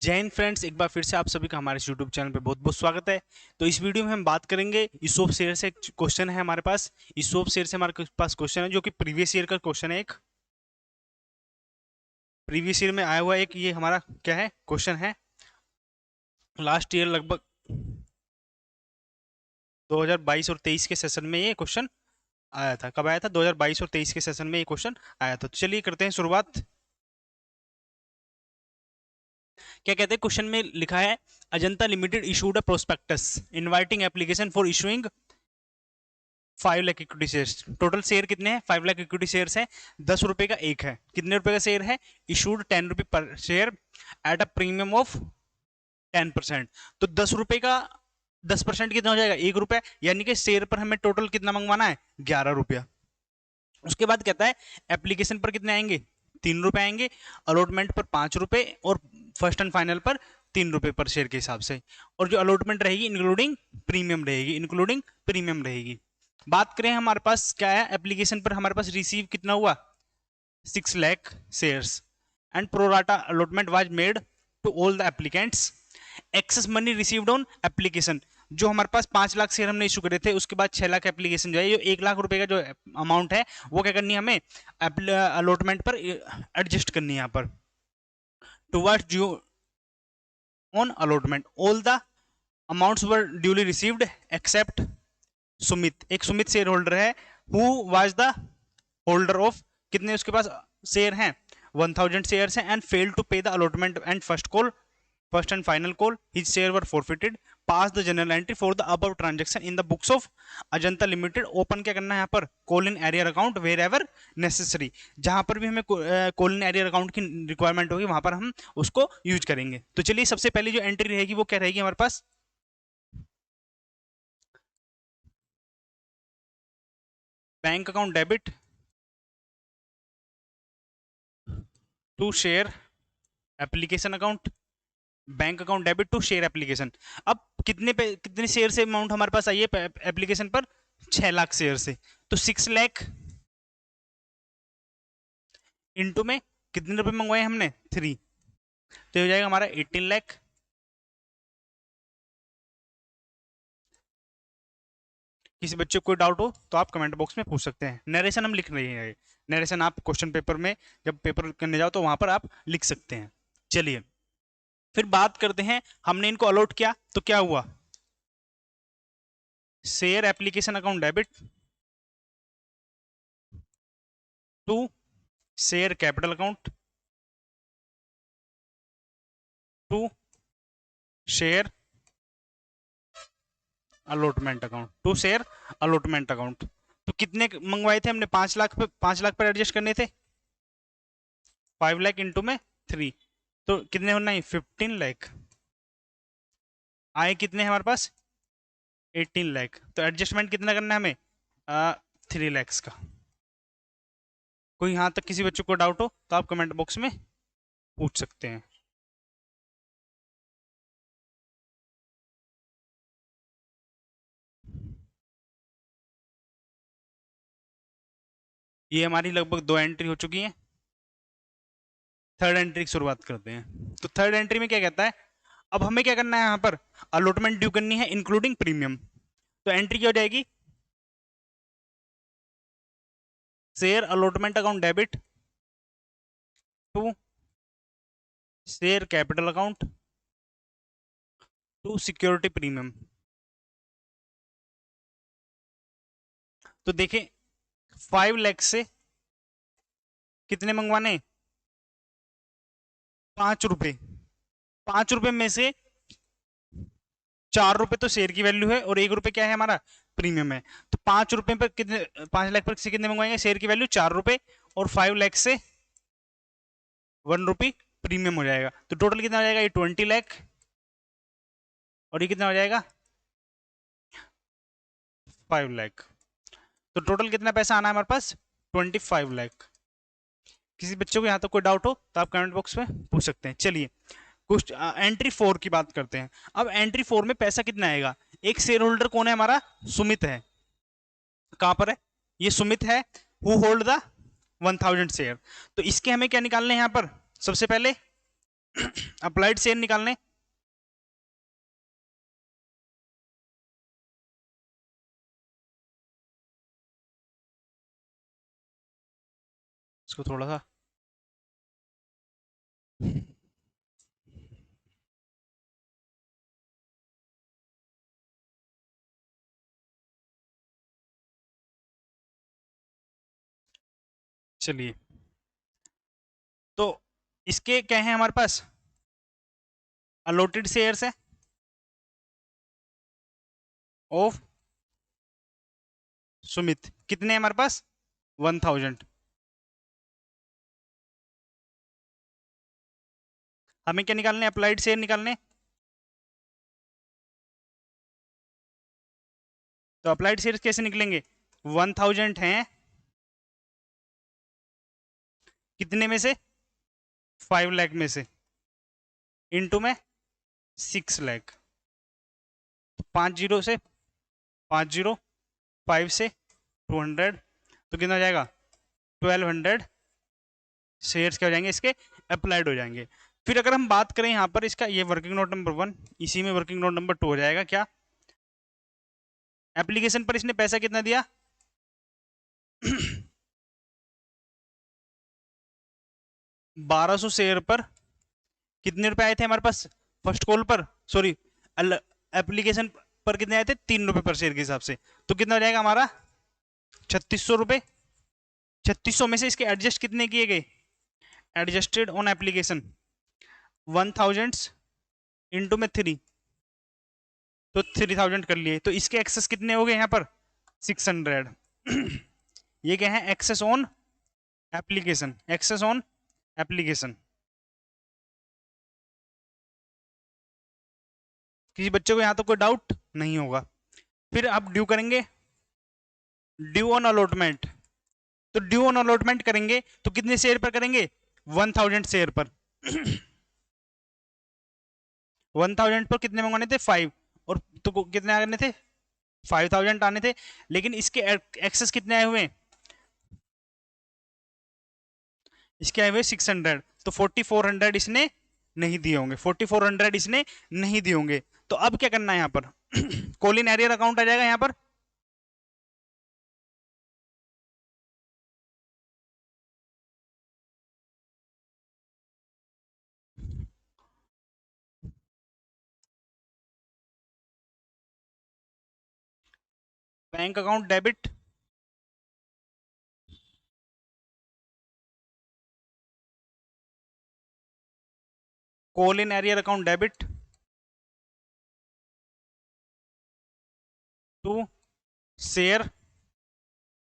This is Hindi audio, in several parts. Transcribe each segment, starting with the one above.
जय हिंद फ्रेंड्स, एक बार फिर से आप सभी का हमारे यूट्यूब चैनल पे बहुत बहुत स्वागत है। तो इस वीडियो में हम बात करेंगे ईसोप शेयर से। एक क्वेश्चन है हमारे पास, ईसोप शेयर से हमारे पास क्वेश्चन है जो कि प्रीवियस ईयर का क्वेश्चन है। एक प्रीवियस ईयर में आया हुआ एक ये हमारा क्या है क्वेश्चन है। लास्ट ईयर लगभग 2022 और 23 के सेशन में ये क्वेश्चन आया था। कब आया था? 2022 और 23 के सेशन में ये क्वेश्चन आया था। तो चलिए करते हैं शुरुआत। क्या कहते हैं क्वेश्चन में लिखा है, Ajanta limited issued a prospectus inviting application for issuing 5 lakh equity shares. Total share कितने हैं? 5 लाख इक्विटी शेयर्स है। 10 रुपए का एक है। कितने रुपए का शेयर है? इशूड 10 रुपए पर share at a premium of 10%। तो 10 रुपए का 10% कितना हो जाएगा? 1 रुपया। यानी कि शेयर पर हमें टोटल कितना मंगवाना है? 11 रुपया। उसके बाद कहता है एप्लीकेशन पर कितने आएंगे? 3 रुपए आएंगे। अलॉटमेंट पर 5 रुपए और फर्स्ट एंड फाइनल पर 3 रुपए पर शेयर के हिसाब से। और जो अलॉटमेंट रहेगी इंक्लूडिंग प्रीमियम रहेगी, इंक्लूडिंग प्रीमियम रहेगी। बात करें हमारे पास क्या है, एप्लीकेशन पर हमारे पास रिसीव कितना हुआ? 6 lakh shares and pro rata allotment was made to all the applicants. Excess money received on application, जो हमारे पास 5 लाख शेयर हमने इशू करे थे, उसके बाद 6 लाख एप्लीकेशन जो है, जो 1 लाख रुपए का जो अमाउंट है वो क्या करनी है हमें? अलॉटमेंट पर एडजस्ट करनी है यहाँ पर। Towards due on allotment all the amounts were duly received accept Sumit. एक सुमित शेयर होल्डर है, who was the holder of कितने उसके पास शेयर हैं? 1000 शेयर्स हैं एंड फेल टू पे the allotment and first and final call, his share were forfeited. Pass the general entry for the above transaction in the books of Ajanta limited. Open क्या करना है यहाँ पर? Call in arrear account wherever necessary. जहां पर भी हमें कॉल इन एरियर अकाउंट की रिक्वायरमेंट होगी वहां पर हम उसको यूज करेंगे। तो चलिए सबसे पहली जो एंट्री रहेगी वो क्या रहेगी हमारे पास? Bank account debit to share application account. Bank account debit to share application. अब कितने शेयर से अमाउंट हमारे पास आई है एप्लीकेशन पर? 6 लाख शेयर से। तो 6 लाख इंटू में कितने रुपए मंगवाए हमने? 3। तो हो जाएगा हमारा 18 लाख। किसी बच्चे को कोई डाउट हो तो आप कमेंट बॉक्स में पूछ सकते हैं। नरेशन हम लिख रहे हैं, नरेशन आप क्वेश्चन पेपर में जब पेपर करने जाओ तो वहां पर आप लिख सकते हैं। चलिए फिर बात करते हैं, हमने इनको अलॉट किया तो क्या हुआ? Share application account debit to share capital account to share allotment account, to share allotment account. तो कितने मंगवाए थे हमने? 5 लाख पे, 5 लाख पर एडजस्ट करने थे। 5 लाख इंटू में 3, तो कितने होना है? 15 लाख। आए कितने हमारे पास? 18 लाख। तो एडजस्टमेंट कितना करना है हमें? 3 लैक्स का। कोई यहाँ तक किसी बच्चे को डाउट हो तो आप कमेंट बॉक्स में पूछ सकते हैं। ये हमारी लगभग 2 एंट्री हो चुकी है। थर्ड एंट्री की शुरुआत करते हैं। तो थर्ड एंट्री में क्या कहता है? अब हमें क्या करना है यहाँ पर? अलॉटमेंट ड्यू करनी है इंक्लूडिंग प्रीमियम। तो एंट्री क्या हो जाएगी? Share allotment account debit to share capital account to security premium. तो देखें 5 लाख से कितने मंगवाने? 5 रुपए। 5 रुपए में से 4 रुपए तो शेयर की वैल्यू है और 1 रुपए क्या है हमारा? प्रीमियम है। तो 5 रुपए पर कितने, 5 लाख पर से कितने मंगवाएंगे? शेयर की वैल्यू 4 रुपए और 5 लाख से 1 रुपी प्रीमियम हो जाएगा। तो टोटल कितना हो जाएगा? ये 20 लाख और ये कितना हो जाएगा? 5 लाख। तो टोटल कितना पैसा आना है हमारे पास? 25 लाख। किसी बच्चे को यहाँ तक कोई डाउट हो तो आप कमेंट बॉक्स में पूछ सकते हैं। चलिए कुछ एंट्री 4 की बात करते हैं। अब एंट्री 4 में पैसा कितना आएगा? एक शेयर होल्डर कौन है हमारा? सुमित है। कहां पर है? ये सुमित है, हु होल्ड द 1000 शेयर। तो इसके हमें क्या निकालने हैं यहाँ पर? सबसे पहले अप्लाइड शेयर निकालने, इसको थोड़ा सा चलिए, तो इसके क्या है हमारे पास, अलॉटेड शेयर्स है ऑफ सुमित, कितने हैं हमारे पास, 1000। हमें क्या निकालने, अप्लाइड शेयर निकालने, तो अप्लाइड शेयर कैसे निकलेंगे, 1000 हैं कितने में से, 5 लाख में से, इनटू में 6 लाख, 5 जीरो से 5 जीरो, 5 से 200, तो कितना हो जाएगा, 1200 शेयर्स क्या हो जाएंगे इसके, अप्लाइड हो जाएंगे। फिर अगर हम बात करें यहाँ पर इसका, ये वर्किंग नोट नंबर 1, इसी में वर्किंग नोट नंबर 2 हो जाएगा क्या, एप्लीकेशन पर इसने पैसा कितना दिया 1200 शेयर पर कितने रुपए आए थे हमारे पास, फर्स्ट कॉल पर, सॉरी एप्लीकेशन पर कितने आए थे, 3 रुपए पर शेयर के हिसाब से, तो कितना हो जाएगा हमारा 3600 रुपए। 3600 में से इसके एडजस्ट कितने किए गए, एडजस्टेड ऑन एप्लीकेशन 1000 इंटू में 3, तो 3000 कर लिए, तो इसके एक्सेस कितने हो गए यहाँ पर 600। ये क्या है, excess on application, excess on application. किसी बच्चे को यहां तो कोई डाउट नहीं होगा। फिर आप ड्यू करेंगे, ड्यू ऑन अलॉटमेंट, तो ड्यू ऑन अलॉटमेंट करेंगे तो कितने शेयर पर करेंगे, 1000 शेयर पर। 1000 पर कितने मंगवाने थे, 5, और तो कितने आने थे, 5000 आने थे, लेकिन इसके एक्सेस कितने आए हुए, इसके आए हुए 600, तो 4400 इसने नहीं दिए होंगे, 4400 इसने नहीं दिए होंगे। तो अब क्या करना है यहाँ पर, कॉलिन एरियर अकाउंट आ जाएगा यहाँ पर, bank account debit, call in arrear account debit to share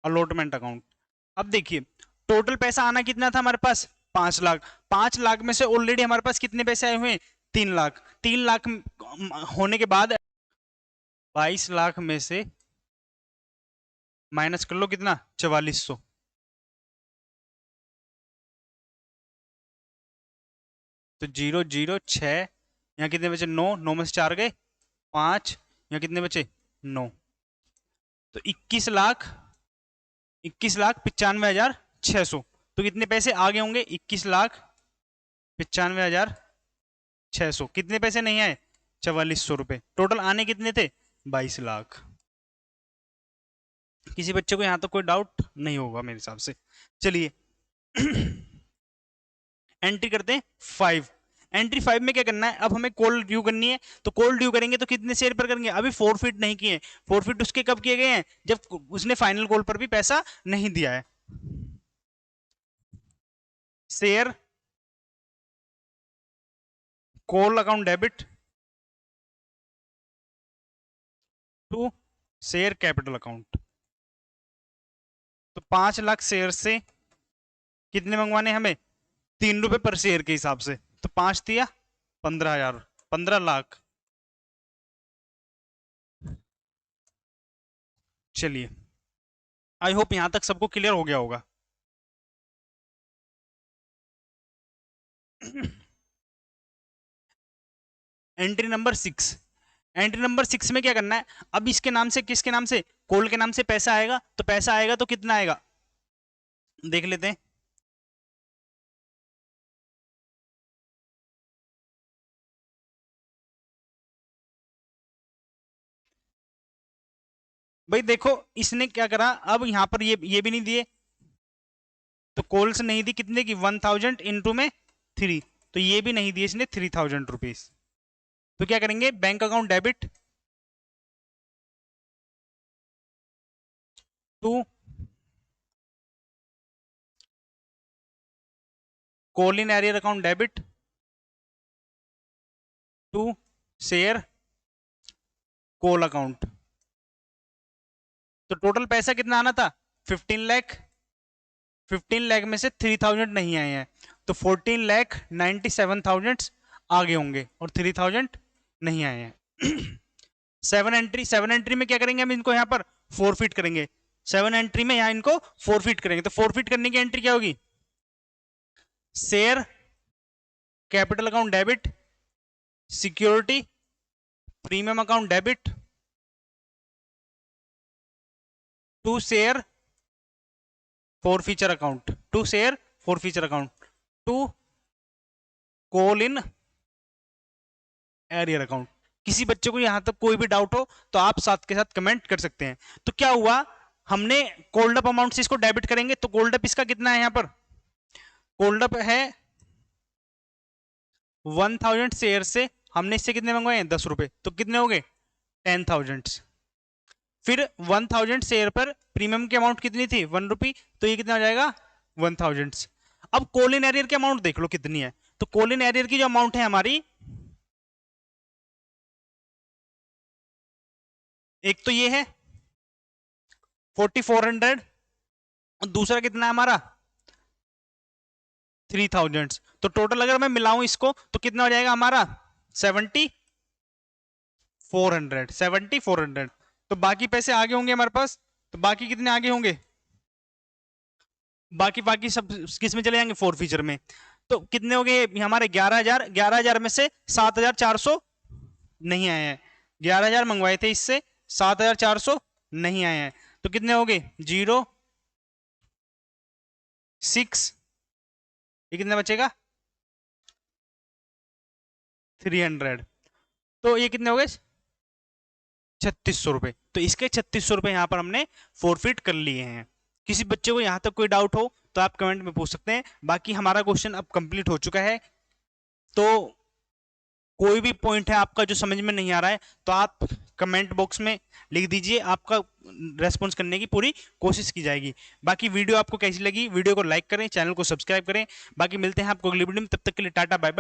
allotment account. अब देखिए टोटल पैसा आना कितना था हमारे पास, 5 लाख। 5 लाख में से ऑलरेडी हमारे पास कितने पैसे आए हुए हैं, 3 लाख। 3 लाख होने के बाद 22 लाख में से माइनस कर लो कितना, 4400, तो 006, यहाँ कितने बचे, 9, 9 में से 4 गए 5, यहाँ कितने बचे 9, तो 21,95,600। तो कितने पैसे आ गए होंगे, 21,95,600। कितने पैसे नहीं आए, 4400 रुपए। टोटल आने कितने थे, 22 लाख। किसी बच्चे को यहां तो कोई डाउट नहीं होगा मेरे हिसाब से। चलिए एंट्री करते हैं 5। एंट्री 5 में क्या करना है, अब हमें कॉल ड्यू करनी है, तो कॉल ड्यू करेंगे तो कितने शेयर पर करेंगे, अभी फोरफिट नहीं किए। फोरफिट उसके कब किए गए हैं, जब उसने फाइनल कॉल पर भी पैसा नहीं दिया है। Share call account debit to share capital account. तो 5 लाख शेयर से कितने मंगवाने हमें, 3 रुपए पर शेयर के हिसाब से, तो 5 दिया 15,000, 15 लाख। चलिए आई होप यहां तक सबको क्लियर हो गया होगा। Entry number 6। एंट्री नंबर 6 में क्या करना है, अब इसके नाम से, किसके नाम से, कोल के नाम से पैसा आएगा, तो पैसा आएगा तो कितना आएगा देख लेते हैं। भाई देखो इसने क्या करा, अब यहाँ पर ये भी नहीं दिए, तो कॉल्स नहीं दी, कितने की 1000 इंटू में 3, तो ये भी नहीं दिए इसने 3000 रुपीज। तो क्या करेंगे, bank account debit to call in arrear account debit to share call account. तो टोटल पैसा कितना आना था, 15 लाख। 15 लाख में से 3000 नहीं आए हैं, तो 14,97,000 आगे होंगे और 3000 नहीं आए हैं। 7 एंट्री में क्या करेंगे हम, इनको यहाँ पर फोरफिट करेंगे। 7 एंट्री में यहाँ इनको फोरफिट करेंगे, तो फोरफिट करने की एंट्री क्या होगी, share capital account debit security premium account debit to share forfeiture account, to share forfeiture account to call in arrear account. किसी बच्चे को यहां तक कोई भी डाउट हो तो आप साथ के साथ कमेंट कर सकते हैं। तो क्या हुआ, हमने कोल्ड अप अमाउंट से इसको डेबिट करेंगे, तो कोल्ड अप इसका कितना है, यहां पर कोल्ड अप है 1000 शेयर से हमने इससे कितने मंगवाए हैं, 10 रुपए, तो कितने हो गए 10,000। फिर 1000 शेयर पर प्रीमियम की अमाउंट कितनी थी 1 रुपी, तो ये कितना हो जाएगा 1000। अब कॉल इन एरियर की अमाउंट देख लो कितनी है, तो कॉल इन एरियर की जो अमाउंट है हमारी, एक तो ये है 4400 और दूसरा कितना है हमारा 3000। तो टोटल अगर मैं मिलाऊं इसको तो कितना हो जाएगा हमारा 7400। तो बाकी पैसे आगे होंगे हमारे पास, तो बाकी कितने आगे होंगे, बाकी बाकी सब किस में चले जाएंगे, फोर फीचर में। तो कितने हो गए हमारे 11,000, 11,000 में से 7,400 नहीं आए हैं, 11,000 मंगवाए थे इससे, 7,400 नहीं आए हैं, तो कितने हो गए 0 6, ये कितना बचेगा 300। तो ये कितने हो गए 3600 रुपए। तो इसके 3600 रुपए यहाँ पर हमने फोरफिट कर लिए हैं। किसी बच्चे को यहाँ तक कोई डाउट हो तो आप कमेंट में पूछ सकते हैं। बाकी हमारा क्वेश्चन अब कंप्लीट हो चुका है, तो कोई भी पॉइंट है आपका जो समझ में नहीं आ रहा है तो आप कमेंट बॉक्स में लिख दीजिए, आपका रेस्पॉन्स करने की पूरी कोशिश की जाएगी। बाकी वीडियो आपको कैसी लगी, वीडियो को लाइक करें, चैनल को सब्सक्राइब करें। बाकी मिलते हैं आपको अगली वीडियो में, तब तक के लिए टाटा बाय बाय।